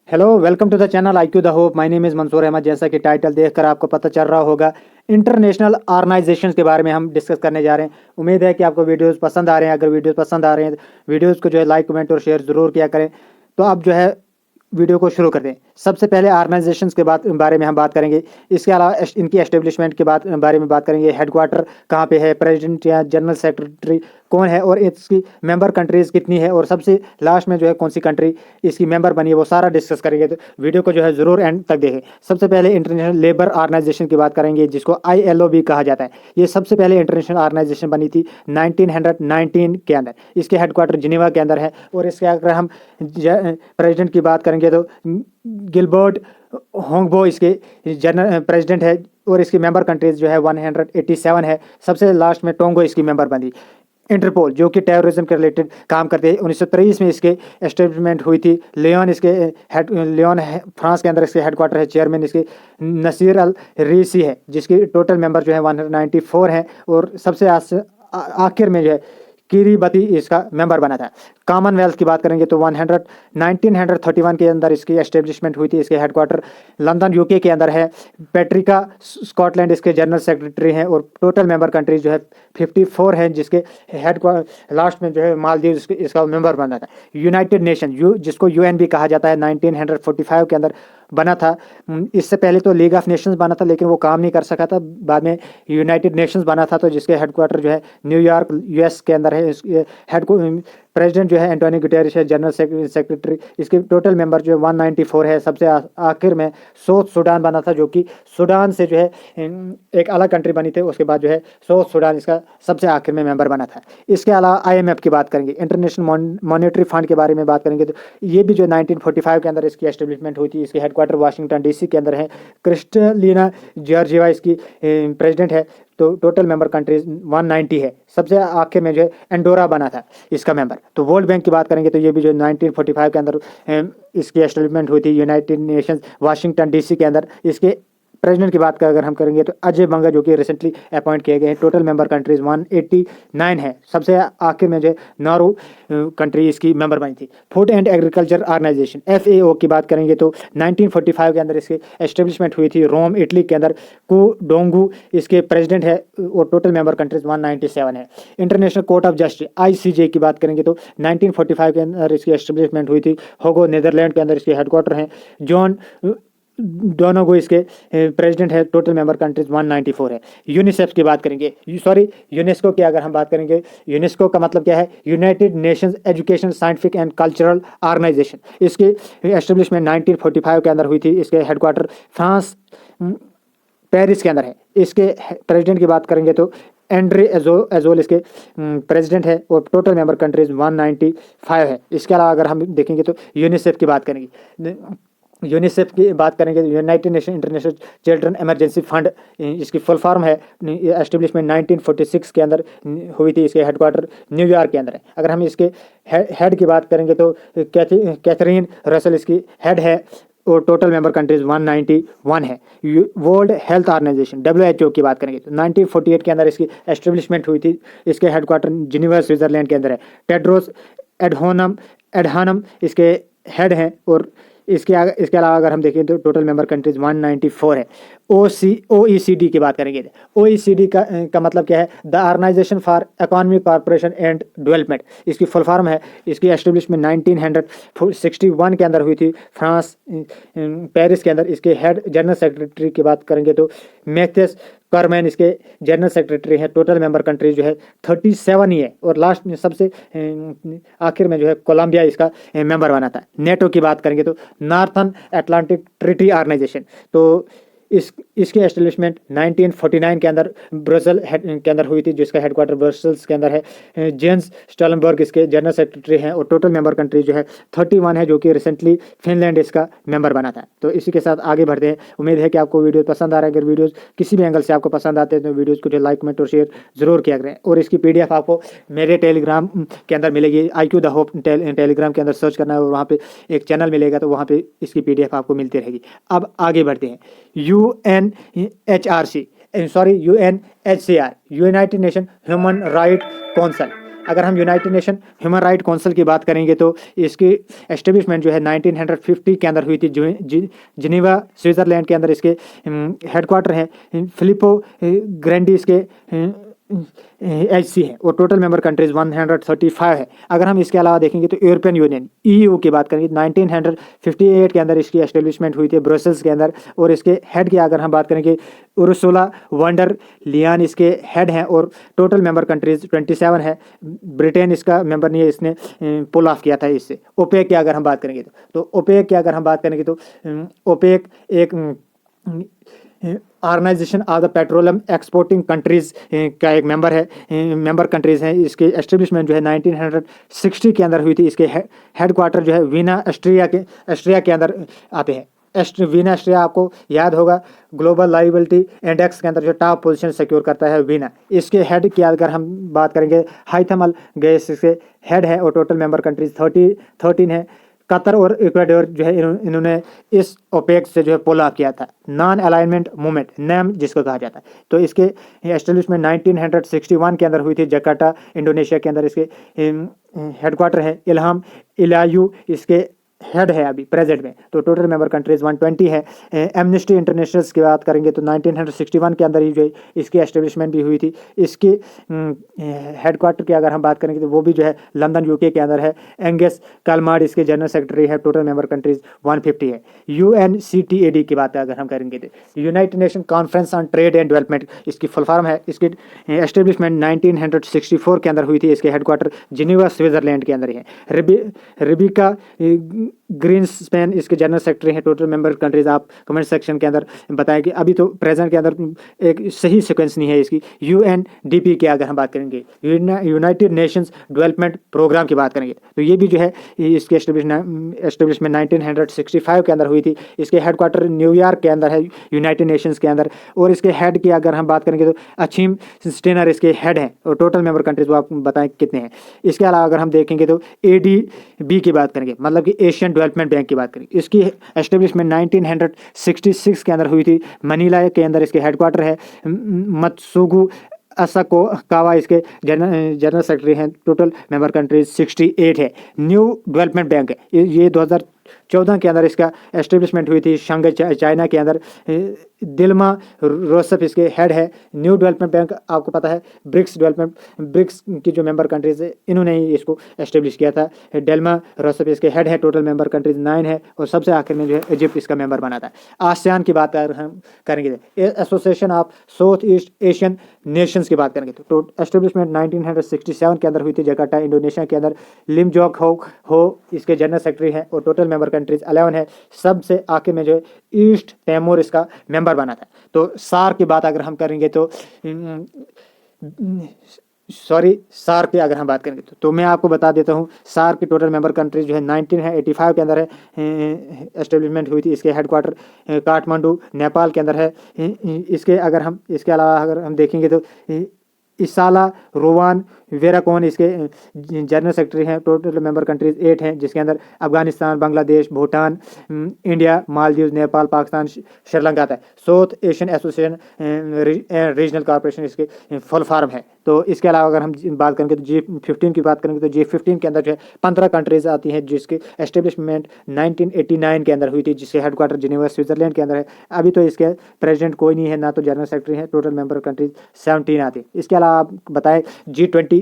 Hello, welcome to the channel IQ the hope. My name is Mansoor Ahmed. जैसा कि title देखकर आपको पता चल रहा होगा, इंटरनेशनल ऑर्गेनाइजेशंस के बारे में हम डिस्कस करने जा रहे हैं। उम्मीद है कि आपको वीडियोस पसंद आ रहे हैं। अगर वीडियोस पसंद आ रहे हैं तो वीडियोस को जो है लाइक, कमेंट और शेयर ज़रूर किया करें। तो आप जो है वीडियो को शुरू कर दें। सबसे पहले ऑर्गेनाइजेशंस के बारे में हम बात करेंगे। इसके अलावा इनकी एस्टेब्लिशमेंट के बारे में बात करेंगे। हेडक्वार्टर कहाँ पे है, प्रेसिडेंट या जनरल सेक्रेटरी कौन है और इसकी मेंबर कंट्रीज़ कितनी है, और सबसे लास्ट में जो है कौन सी कंट्री इसकी मेंबर बनी है, वो सारा डिस्कस करेंगे। तो वीडियो को जो है ज़रूर एंड तक देखें। सबसे पहले इंटरनेशनल लेबर ऑर्गेनाइजेशन की बात करेंगे, जिसको ILO भी कहा जाता है। ये सबसे पहले इंटरनेशनल ऑर्गेनाइजेशन बनी थी 1919 के अंदर। इसके हेडक्वार्टर जिनेवा के अंदर है। और इसके अगर हम प्रेसिडेंट की बात करेंगे तो गिलबर्ट होंगबो इसके जनरल प्रेसिडेंट है। और इसकी मेंबर कंट्रीज जो है 187 है। सबसे लास्ट में टोंगो इसकी मेंबर बनी। इंटरपोल जो कि टेररिज्म के रिलेटेड काम करते हैं, 1923 में इसके एस्टेब्लिशमेंट हुई थी। लियोन फ्रांस के अंदर इसके हेडक्वार्टर है। चेयरमैन इसके नसीर अल रीसी है, जिसकी टोटल मेंबर जो है 194 हैं। और सबसे आखिर में जो है किरीबती इसका मेंबर बना था। कॉमनवेल्थ की बात करेंगे तो 1931 के अंदर इसकी एस्टेब्लिशमेंट हुई थी। इसके हेडक्वार्टर लंदन UK के अंदर है। पेट्रिका स्कॉटलैंड इसके जनरल सेक्रेटरी हैं। और टोटल मेंबर कंट्रीज जो है 54 हैं, जिसके हेडक्वार्टर लास्ट में जो है मालदीव इसका मेंबर बना था। यूनाइटेड नेशन जिसको UN भी कहा जाता है, 1945 के अंदर बना था। इससे पहले तो लीग ऑफ नेशंस बना था, लेकिन वो काम नहीं कर सका था। बाद में यूनाइटेड नेशंस बना था, तो जिसके हेडक्वार्टर जो है न्यूयॉर्क US के अंदर है। प्रेसिडेंट जो है एंटोनियो गुटेरेस है, जनरल सेक्रेटरी। इसके टोटल मेंबर जो है 194 है। सबसे आखिर में साउथ सूडान बना था, जो कि सूडान से जो है एक अलग कंट्री बनी थी। उसके बाद जो है साउथ सूडान इसका सबसे आखिर में मेंबर बना था। इसके अलावा IMF की बात करेंगे, इंटरनेशनल मॉनेटरी फंड के बारे में बात करेंगे, तो ये भी जो 1945 के अंदर इसकी एस्टेब्लिशमेंट हुई थी। इसकी हेडक्वार्टर वाशिंगटन DC के अंदर है। क्रिस्टलिना जॉर्जिवा इसकी प्रेसिडेंट है। तो टोटल मेंबर कंट्रीज 190 है। सबसे आखिर में जो है एंडोरा बना था इसका मेंबर। तो वर्ल्ड बैंक की बात करेंगे तो ये भी जो 1945 के अंदर इसकी एस्टेब्लिशमेंट हुई थी यूनाइटेड नेशंस वाशिंगटन DC के अंदर। इसके प्रेसिडेंट की बात अगर हम करेंगे तो अजय बंगा, जो कि रिसेंटली अपॉइंट किए गए हैं। टोटल मेंबर कंट्रीज 189 है। सबसे आखिर में जो है नॉर्वे कंट्री इसकी मेंबर बनी थी। Food and agriculture organisation FAO की बात करेंगे तो 1945 के अंदर इसकी एस्टेब्लिशमेंट हुई थी रोम इटली के अंदर। डोंगू इसके प्रेसिडेंट है। और टोटल मेंबर कंट्रीज 197 है। International court of justice ICJ की बात करेंगे तो 1945 के अंदर इसकी एस्टेब्लिशमेंट हुई थी। होगो नीदरलैंड के अंदर इसके हेडक्वार्टर हैं। जॉन डोनागो इसके प्रेसिडेंट है। टोटल मेंबर कंट्रीज 194 है। यूनिसेफ की बात करेंगे, यूनेस्को की अगर हम बात करेंगे, यूनेस्को का मतलब क्या है, United Nations education scientific and cultural organisation. इसकी एस्टेब्लिशमेंट 1945 के अंदर हुई थी। इसके हेडक्वार्टर फ्रांस पेरिस के अंदर है। इसके प्रेसिडेंट की बात करेंगे तो एंड्रे एजोल इसके प्रेसिडेंट है। और टोटल मेंबर कंट्रीज 195 है। इसके अलावा अगर हम देखेंगे तो यूनिसेफ की बात करेंगे, यूनिसेफ की बात करेंगे तो United nation international children emergency fund इसकी फुल फॉर्म है। एस्टेब्लिशमेंट 1946 के अंदर हुई थी। इसके हेडक्वार्टर न्यूयॉर्क के अंदर है। अगर हम इसके हेड की बात करेंगे तो कैथरीन रसल इसकी हेड है। और टोटल मेंबर कंट्रीज 191 है। वर्ल्ड हेल्थ ऑर्गेनाइजेशन WHO की बात करेंगे तो 1948 के अंदर इसकी एस्टेब्लिशमेंट हुई थी। इसके हेडक्वार्टर जिनेवा स्विट्जरलैंड के अंदर है। टेड्रोस एडहानम इसके हेड हैं। और इसके अलावा अगर हम देखें तो टोटल मेंबर कंट्रीज 194 है। OECD की बात करेंगे। OECD का मतलब क्या है, the organisation for economic corporation and development. इसकी फुल फॉर्म है। इसकी एस्टेब्लिशमेंट 1961 के अंदर हुई थी, फ्रांस पेरिस के अंदर। इसके हेड जनरल सेक्रेटरी की बात करेंगे तो मैथ्यूस करमैन इसके जनरल सेक्रेटरी हैं। टोटल मेंबर कंट्रीज जो है 37 ही है। और लास्ट में सबसे आखिर में जो है कोलंबिया इसका मेंबर बना था। नेटो की बात करेंगे तो नॉर्थन अटलांटिक ट्रीटी ऑर्गेनाइजेशन। तो इसकी एस्टेब्लिशमेंट 1949 के अंदर ब्रसेल के अंदर हुई थी, जिसका हेडक्वार्टर ब्रसेल्स के अंदर है। जेंस स्टोलनबर्ग इसके जनरल सेक्रेटरी हैं। और टोटल मेंबर कंट्री जो है 31 है, जो कि रिसेंटली फिनलैंड इसका मेंबर बना था। तो इसी के साथ आगे बढ़ते हैं। उम्मीद है कि आपको वीडियो पसंद आ रहा है। अगर वीडियोस किसी भी एंगल से आपको पसंद आते हैं तो वीडियोस को जो लाइक, कमेंट और शेयर जरूर किया करें। और इसकी PDF आपको मेरे टेलीग्राम के अंदर मिलेगी। IQ द होप टेलीग्राम के अंदर सर्च करना है और वहाँ पे एक चैनल मिलेगा, तो वहाँ पे इसकी PDF आपको मिलती रहेगी। अब आगे बढ़ते हैं। UNHRC, UNHCR, United nation human right council. अगर हम United nation human right council की बात करेंगे तो इसकी एस्टेब्लिशमेंट जो है 1950 के अंदर हुई थी। जिनेवा स्विट्ज़रलैंड के अंदर इसके हेडक्वार्टर हैं। फिलिपो ग्रैंडी इसके HC है और टोटल मेंबर कंट्रीज 135 है। अगर हम इसके अलावा देखेंगे तो यूरोपियन यूनियन EU की बात करेंगे 1958 के अंदर इसकी एस्टेब्लिशमेंट हुई थी ब्रसेल्स के अंदर, और इसके हेड की अगर हम बात करेंगे उर्सुला वंडर लियान इसके हेड हैं और टोटल मेंबर कंट्रीज 27 है। ब्रिटेन इसका मेंबर नहीं है, इसने पुल ऑफ किया था इससे। ओपेक की अगर हम बात करेंगे तो ओपेक की अगर हम बात करेंगे तो ओपेक एक organisation of the petroleum exporting countries का एक मेंबर है, मेंबर कंट्रीज हैं। इसकी एस्टेब्लिशमेंट जो है 1960 के अंदर हुई थी। इसके हेडक्वार्टर जो है वीना ऑस्ट्रिया के अंदर आते हैं। वीना ऑस्ट्रिया आपको याद होगा ग्लोबल लाइबिलिटी इंडेक्स के अंदर जो टॉप पोजीशन सिक्योर करता है वीना। इसके हेड की अगर हम बात करेंगे हाइथम अल गैस इसके हेड है और टोटल मेंबर कंट्रीज 13 है। कतर और इक्वाडोर जो है इन्होंने इस ओपेक से जो है पुल ऑफ किया था। नॉन अलाइनमेंट मूवमेंट नैम जिसको कहा जाता है, तो इसके एस्टेब्लिशमेंट 1961 के अंदर हुई थी। जकार्ता इंडोनेशिया के अंदर इसके हेडक्वार्टर है। इल्हाम इलायू इसके हेड है अभी प्रेजेंट में। तो टोटल मेंबर कंट्रीज 120 है। एमनेस्टी इंटरनेशनल की बात करेंगे तो 1961 के अंदर ही जो है इसकी एस्टेब्लिशमेंट भी हुई थी। इसके हेडक्वार्टर की अगर हम बात करेंगे तो वो भी जो है लंदन UK के अंदर है। एंगस कालमार्ड इसके जनरल सेक्रेटरी है। टोटल मेंबर कंट्रीज 150 है। UNCTAD की बात अगर हम करेंगे तो United nation conference on trade and development इसकी फुल फॉर्म है। इसकी एस्टेब्लिशमेंट 1964 के अंदर हुई थी। इसके हेडक्वार्टर जिनेवा स्विट्जरलैंड के अंदर ही है। रिबिका ग्रीनस्पैन इसके जनरल सेक्रेटरी हैं। टोटल मेंबर कंट्रीज आप कमेंट सेक्शन के अंदर बताएं कि अभी तो प्रेजेंट के अंदर एक सही सीक्वेंस नहीं है इसकी। UNDP की अगर हम बात करेंगे यूनाइटेड नेशंस डेवलपमेंट प्रोग्राम की बात करेंगे तो ये भी जो है इसकी एस्टेब्लिशमेंट 1965 के अंदर हुई थी। इसके हेडक्वार्टर न्यूयॉर्क के अंदर है यूनाइटेड नेशंस के अंदर। और इसके हेड की अगर हम बात करेंगे तो अचीम स्टेनर इसके हेड हैं और टोटल मेंबर कंट्रीज वो आप बताएं कितने हैं। इसके अलावा अगर हम देखेंगे तो ADB की बात करेंगे, मतलब कि एशियन डेवलपमेंट बैंक की बात करें। इसकी एस्टेब्लिशमेंट 1966 के अंदर हुई थी। मनीला के अंदर इसके हेडक्वार्टर है। मत्सुगु असको कावा इसके जनरल सेक्रेटरी हैं। टोटल मेंबर कंट्रीज 68 है। न्यू डेवलपमेंट बैंक है, ये 2014 के अंदर इसका एस्टेब्लिशमेंट हुई थी शंघाई चाइना के अंदर। दिल्मा रोसफ इसके हेड है। न्यू डेवलपमेंट बैंक आपको पता है ब्रिक्स की जो मेंबर कंट्रीज है इन्होंने ही इसको एस्टेब्लिश किया था। डेल्मा रोसफ इसके हेड है। टोटल मेंबर कंट्रीज 9 है और सबसे आखिर में जो है इजिप्ट इसका मेंबर बना था। आसियान की बात अगर हम करेंगे association of south east Asian Nations की बात करेंगे तो एस्टेब्लिशमेंट 1967 के अंदर हुई थी। जकार्ता इंडोनेशिया के अंदर। लिमजोक हो इसके जनरल सेक्रेटरी हैं और टोटल मेंबर कंट्रीज 11 है। सबसे आखिर में जो है ईस्ट तिमोर इसका मेंबर बना था। तो सार की बात अगर हम करेंगे तो सार की अगर हम बात करेंगे तो मैं आपको बता देता हूँ सार की टोटल मेंबर कंट्रीज जो है 1985 के अंदर है एस्टेब्लिशमेंट हुई थी। इसके हेडक्वार्टर काठमांडू नेपाल के अंदर है। इसके अलावा अगर हम देखेंगे तो इसाला रोवान वेराकोन इसके जनरल सेक्रेटरी हैं। टोटल मेंबर कंट्रीज 8 हैं जिसके अंदर अफगानिस्तान, बांग्लादेश, भूटान, इंडिया, मालदीव, नेपाल, पाकिस्तान, श्रीलंका आता है। South Asian association regional corporation इसके फुल फॉर्म है। तो इसके अलावा अगर हम बात करेंगे तो G15 की बात करेंगे तो G15 के अंदर जो है 15 कंट्रीज आती हैं जिसकी एस्टेब्लिशमेंट 1989 के अंदर हुई थी, जिसके हेडक्वार्टर जिनेवा स्विट्जरलैंड के अंदर है। अभी तो इसके प्रेसिडेंट कोई नहीं है, ना तो जनरल सेक्रेटरी है। टोटल मेंबर कंट्रीज 17 आती है। इसके अलावा आप बताएं G20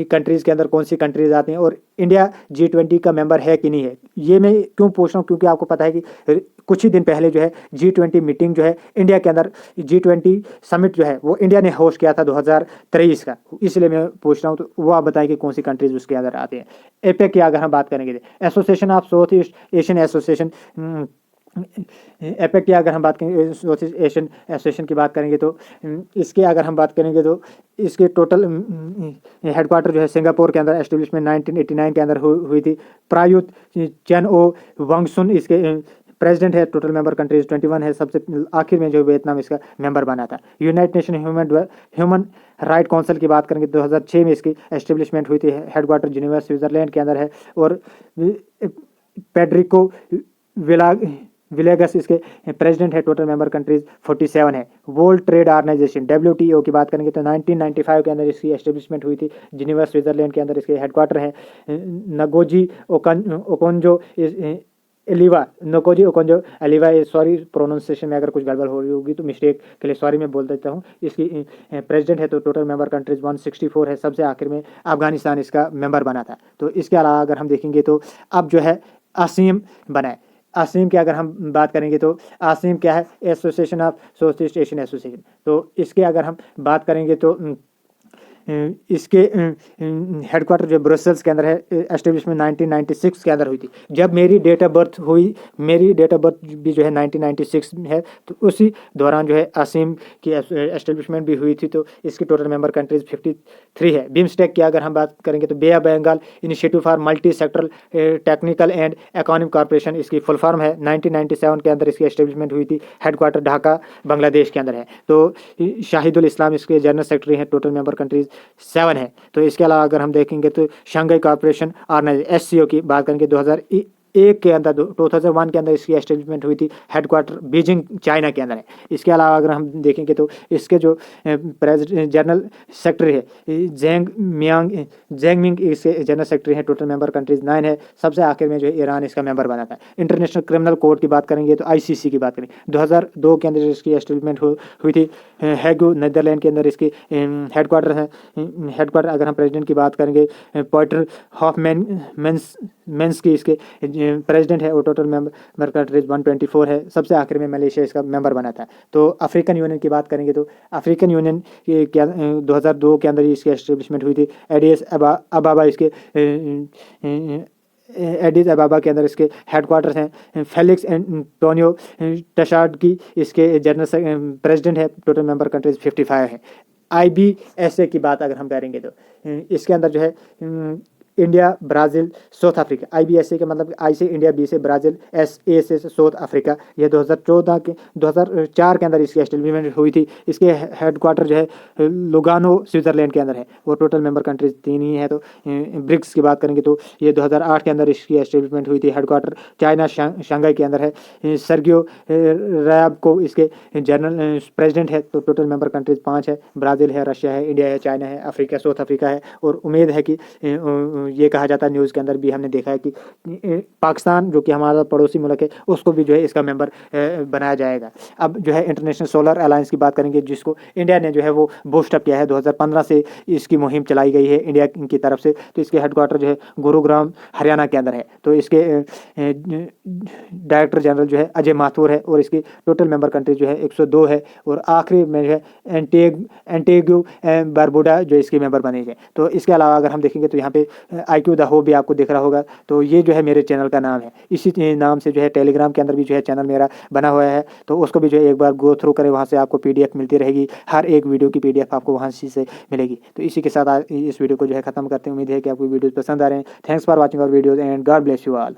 कंट्रीज के अंदर कौन सी कंट्रीज आती हैं और इंडिया G20 का मेंबर है कि नहीं है। ये मैं क्यों पूछ रहा हूँ, क्योंकि आपको पता है कि कुछ ही दिन पहले जो है G20 मीटिंग जो है इंडिया के अंदर G20 समिट जो है वो इंडिया ने होस्ट किया था 2023 का, इसलिए मैं पूछ रहा हूँ। तो वो आप बताएं कि कौन सी कंट्रीज उसके अंदर आते हैं। एपेक की अगर हम बात करेंगे association of south east Asian association APEC की अगर हम बात करेंगे साउथ ईस्ट एशियन एसोसिएशन की बात करेंगे तो इसके अगर हम बात करेंगे तो इसके टोटल हेडक्वार्टर जो है सिंगापुर के अंदर एस्टेब्लिशमेंट 1989 के अंदर हुई थी। प्रायुत चैन ओ वांगसुन इसके प्रेसिडेंट है। टोटल मेंबर कंट्रीज 21 है। सबसे आखिर में जो वियतनाम इसका मेंबर बना था। United nation human right council की बात करेंगे 2006 में इसकी एस्टेब्लिशमेंट हुई थी। हेडक्वार्टर जिनेवा स्विट्जरलैंड के अंदर है और पेड्रिको विलेगस इसके प्रेसिडेंट है। टोटल मेंबर कंट्रीज 47 है। वर्ल्ड ट्रेड ऑर्गेनाइजेशन WTO की बात करेंगे तो 1995 के अंदर इसकी एस्टेब्लिशमेंट हुई थी। जिनेवा स्विट्जरलैंड के अंदर इसके हेडक्वार्टर है। Ngozi Okonjo Iweala Ngozi Okonjo Iweala, sorry pronunciation में अगर कुछ गड़बड़ हो रही होगी तो मिस्टेक के लिए सॉरी मैं बोल देता हूँ। इसकी प्रेसिडेंट है। तो टोटल मेंबर कंट्रीज 164 है। सबसे आखिर में अफगानिस्तान इसका मेंबर बना था। तो इसके अलावा अगर हम देखेंगे तो अब जो है आसिम बना है। आसिम की अगर हम बात करेंगे तो आसिम क्या है, association of south east Asian association. तो इसके अगर हम बात करेंगे तो इसके हेडक्वार्टर जो ब्रसेल्स के अंदर है। एस्टेब्लिशमेंट 1996 के अंदर हुई थी। जब मेरी डेट ऑफ बर्थ हुई, मेरी डेट ऑफ बर्थ भी जो है 1996 में है, तो उसी दौरान जो है आसिम की एस्टेब्लिशमेंट भी हुई थी। तो इसकी टोटल मेंबर कंट्रीज 53 है। बिम्स्टेक की अगर हम बात करेंगे तो bay of Bengal initiative for multi sectoral technical and economic corporation इसकी फुल फॉर्म है। 1997 के अंदर इसकी एस्टेब्लिशमेंट हुई थी। हेडक्वार्टर ढाका बांग्लादेश के अंदर है। तो शाहिदुल इस्लाम इसके जनरल सेक्रेटरी हैं। टोटल मेंबर कंट्रीज 7 है। तो इसके अलावा अगर हम देखेंगे तो शंघाई कॉर्पोरेशन ऑर्गेनाइजेशन SCO की बात करेंगे 2001 के अंदर 2001 के अंदर इसकी एस्टेब्लिशमेंट हुई थी। हेडक्वार्टर बीजिंग चाइना के अंदर है। इसके अलावा अगर हम देखेंगे तो इसके जो प्रेसिडेंट जनरल सेक्रेटरी है जेंगमिंग इसके जनरल सेक्रेटरी हैं। टोटल मेंबर कंट्रीज 9 है। सबसे आखिर में जो है ईरान इसका मेंबर बना था। इंटरनेशनल क्रिमिनल कोर्ट की बात करेंगे तो ICC की बात करेंगे 2002 के अंदर इसकी एस्टेब्लिशमेंट हुई थी। हैगो नीदरलैंड के अंदर इसकी हेडक्वार्टर है। हेडक्वार्टर अगर हम प्रेसिडेंट की बात करेंगे पॉइटर हॉफमैन्स की इसके प्रेसिडेंट है। और टोटल मेंबर कंट्रीज 124 है। सबसे आखिर में मलेशिया इसका मेंबर बना था। तो अफ्रीकन यूनियन की बात करेंगे तो अफ्रीकन यूनियन के 2002 के अंदर इसकी एस्टेब्लिशमेंट हुई थी। एडिस अबाबा इसके एडिस अबाबा के अंदर इसके हेडक्वार्टर्स हैं। फेलिक्स एंटोनियो टशाड की इसके जनरल प्रेसिडेंट है। टोटल मेंबर कंट्रीज 55 है। IBSA की बात अगर हम करेंगे तो इसके अंदर जो है India, Brazil, south Africa. IBSA का मतलब I से इंडिया, B से ब्राज़ील, SA से साउथ अफ्रीका। यह 2004 के अंदर इसकी एस्टेब्लिशमेंट हुई थी। इसके हेडक्वार्टर जो है लुगानो स्विट्जरलैंड के अंदर है। वो टोटल मेंबर कंट्रीज 3 ही है। तो ब्रिक्स की बात करेंगे तो ये 2008 के अंदर इसकी एस्टेब्लिशमेंट हुई थी। हेडक्वार्टर चाइना शंघाई के अंदर है। सर्गियो रैब को इसके जनरल प्रेसिडेंट है। तो टोटल मेंबर कंट्रीज 5 है। ब्राज़ील है, रशिया है, इंडिया है, चाइना है, अफ्रीका, साउथ अफ्रीका है। और उम्मीद है कि ये कहा जाता है, न्यूज़ के अंदर भी हमने देखा है कि पाकिस्तान जो कि हमारा पड़ोसी मुल्क है उसको भी जो है इसका मेंबर बनाया जाएगा। अब जो है इंटरनेशनल सोलर अलायंस की बात करेंगे जिसको इंडिया ने जो है वो बूस्टअप किया है। 2015 से इसकी मुहिम चलाई गई है इंडिया की तरफ से। तो इसके हेडक्वार्टर जो है गुरुग्राम हरियाणा के अंदर है। तो इसके डायरेक्टर जनरल जो है अजय माथुर है। और इसकी टोटल मेंबर कंट्री जो है 102 है। और आखिरी में जो है एंटीगु बारबुडा जो इसके मेंबर बने हैं। तो इसके अलावा अगर हम देखेंगे तो यहाँ पे IQ द हो भी आपको दिख रहा होगा। तो ये जो है मेरे चैनल का नाम है। इसी नाम से जो है टेलीग्राम के अंदर भी जो है चैनल मेरा बना हुआ है। तो उसको भी जो है एक बार गो थ्रू करें, वहाँ से आपको PDF मिलती रहेगी। हर एक वीडियो की PDF आपको वहाँ से मिलेगी। तो इसी के साथ इस वीडियो को जो है ख़त्म करते हैं। उम्मीद है कि आपको वीडियोज़ पसंद आ रहे हैं। Thanks for watching our videos and God bless you all.